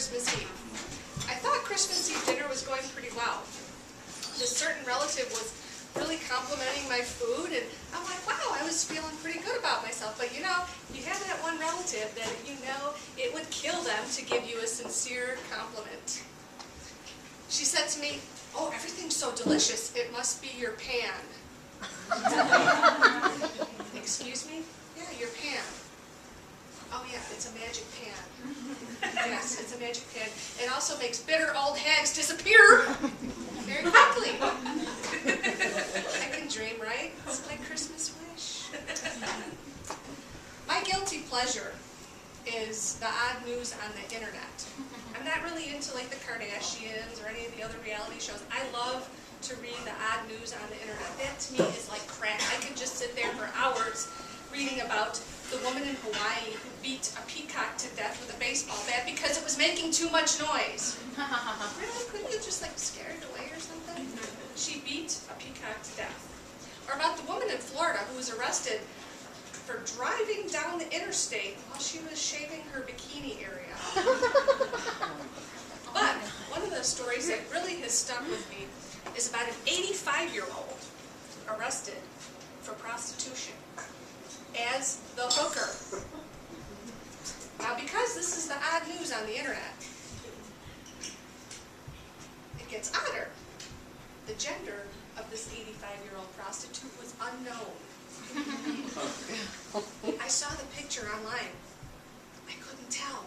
Christmas Eve. I thought Christmas Eve dinner was going pretty well. This certain relative was really complimenting my food, and I'm like, wow, I was feeling pretty good about myself. But you know, you have that one relative that you know it would kill them to give you a sincere compliment. She said to me, oh, everything's so delicious, it must be your pan. Excuse me? Yeah, your pan. Oh yeah, it's a magic pan. Yes, it's a magic pan. It also makes bitter old hags disappear very quickly. I can dream, right? It's my Christmas wish. My guilty pleasure is the odd news on the internet. I'm not really into like the Kardashians or any of the other reality shows. I love to read the odd news on the internet. That to me is like crack. I could just sit there for hours reading about the woman in Hawaii who beat a peacock to death with a baseball bat because it was making too much noise. Really? Couldn't you just like scare it away or something? She beat a peacock to death. Or about the woman in Florida who was arrested for driving down the interstate while she was shaving her bikini area. But one of the stories that really has stuck with me is about an 85-year-old arrested for prostitution as the hooker. Now, because this is the odd news on the internet, it gets odder. The gender of this 85-year-old prostitute was unknown. I saw the picture online. I couldn't tell.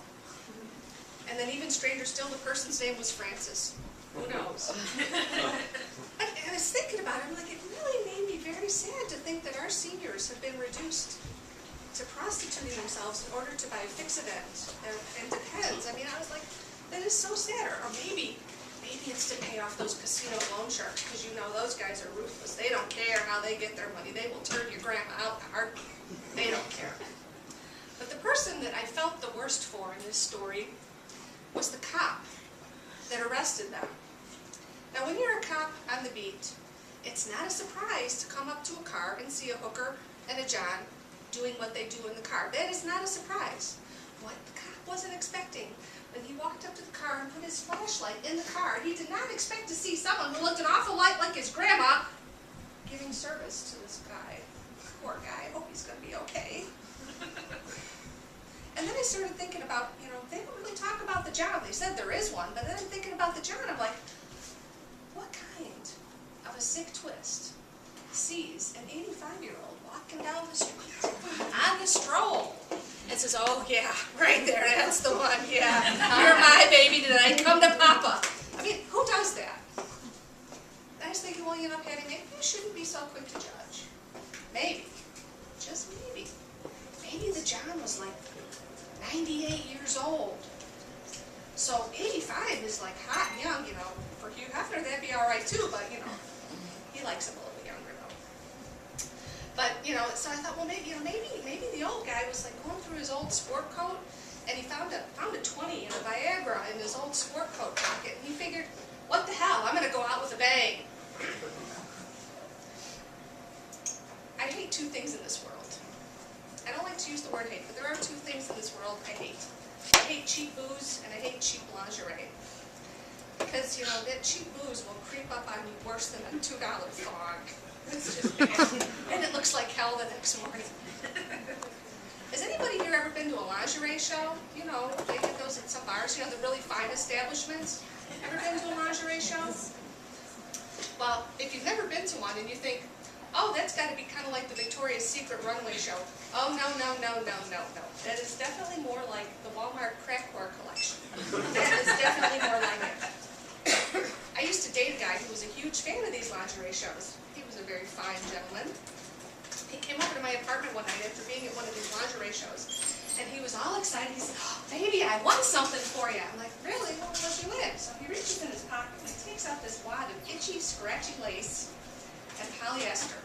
And then even stranger still, the person's name was Francis. Who knows? And I was thinking about it, I'm like, it really made me very sad to think that our seniors have been reduced to prostituting themselves in order to buy Fix-A-Dent and Depends. I mean, I was like, that is so sad. Or maybe it's to pay off those casino loan sharks, because you know those guys are ruthless. They don't care how they get their money. They will turn your grandma out in a heartbeat. They don't care. But the person that I felt the worst for in this story was the cop that arrested them. Now, when you're a cop on the beat, it's not a surprise to come up to a car and see a hooker and a John doing what they do in the car. That is not a surprise. What the cop wasn't expecting, when he walked up to the car and put his flashlight in the car, he did not expect to see someone who looked an awful lot like his grandma giving service to this guy. Poor guy, I hope he's going to be okay. And then I started thinking about, you know, they don't really talk about the John. They said there is one, but then I'm thinking about the John. I'm like, what kind of a sick twist sees an 85-year-old walking down the street on the stroll and says, oh yeah, right there, that's the one, yeah, you're my baby tonight, come to Papa. I mean, who does that? And I was thinking, well, you know, Patty, maybe you shouldn't be so quick to judge. Maybe, just maybe the John was like 98 years old. So 85 is like hot and young, you know. For Hugh Hefner, that'd be all right too, but, you know, he likes him a little younger though. But, you know, so I thought, well, maybe, you know, maybe the old guy was like going through his old sport coat and he found a 20 and a Viagra in his old sport coat pocket, and he figured, what the hell, I'm going to go out with a bang. I hate two things in this world. I don't like to use the word hate, but there are two things in this world I hate. I hate cheap booze and I hate cheap lingerie. Because, you know, that cheap booze will creep up on you worse than a $2 thong. It's just bad. And it looks like hell the next morning. Has anybody here ever been to a lingerie show? You know, they get those at some bars, you know, the really fine establishments. Ever been to a lingerie show? Well, if you've never been to one and you think, oh, that's got to be kind of like the Victoria's Secret runway show. Oh, no. That is definitely more like the Walmart crack whore collection. That is definitely more like it. I used to date a guy who was a huge fan of these lingerie shows. He was a very fine gentleman. He came over to my apartment one night after being at one of these lingerie shows, and he was all excited. He said, oh, baby, I won something for you. I'm like, really? What did you win? So he reaches in his pocket and he takes out this wad of itchy, scratchy lace and polyester.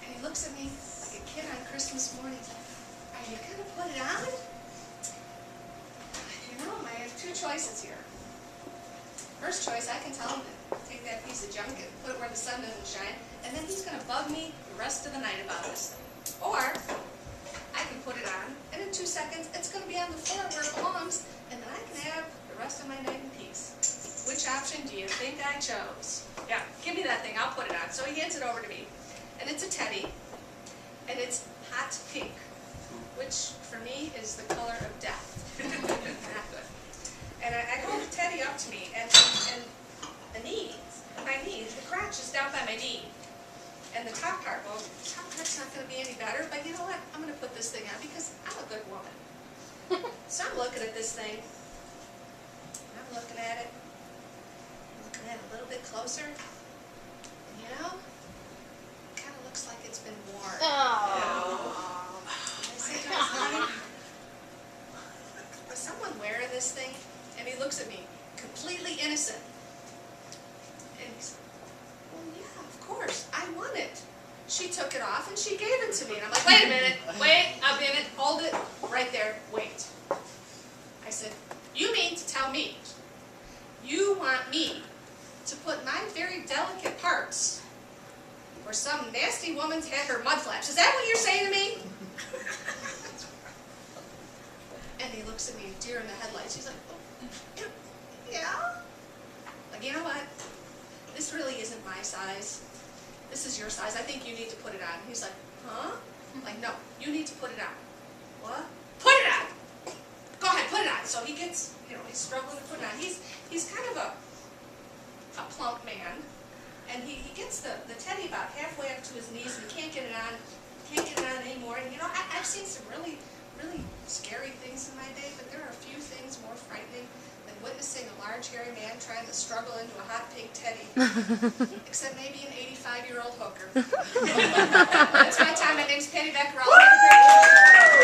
And he looks at me like a kid on Christmas morning. He's like, are you going to put it on? You know, I have two choices here. First choice, I can tell him to take that piece of junk and put it where the sun doesn't shine, and then he's going to bug me the rest of the night about this thing. Or I can put it on, and in 2 2 seconds, it's going to be on the floor where it belongs, and then I can have the rest of my night in peace. Which option do you think I chose? Yeah, give me that thing, I'll put it on. So he hands it over to me, and it's a teddy, and it's hot pink, which for me is the color of death. Not good. And I hold the teddy up to me, and the knees, my knees, the crotch is down by my knee. And the top part, well, the top part's not going to be any better, but you know what? I'm going to put this thing on because I'm a good woman. So I'm looking at this thing. I'm looking at it. I'm looking at it a little bit closer. And you know, it kind of looks like it's been worn. Oh. I said to his honey, was someone wearing this thing? And he looks at me, completely innocent. And he's well, yeah, of course, I won it. She took it off and she gave it to me. And I'm like, wait a minute, hold it, right there, wait. I said, you mean to tell me you want me to put my very delicate parts where some nasty woman's had her mud flaps? Is that what you're saying to me? And he looks at me, deer in the headlights. He's like, oh, yeah? Like, you know what? This really isn't my size. This is your size. I think you need to put it on. He's like, huh? I'm like, no, you need to put it on. What? Put it on! Go ahead, put it on. So he gets, you know, he's struggling to put it on. He's kind of a plump man. And he gets the teddy about halfway up to his knees and can't get it on anymore. And you know, I've seen some really scary things in my day, but there are a few things more frightening than witnessing a large hairy man trying to struggle into a hot pink teddy. Except maybe an 85-year-old hooker.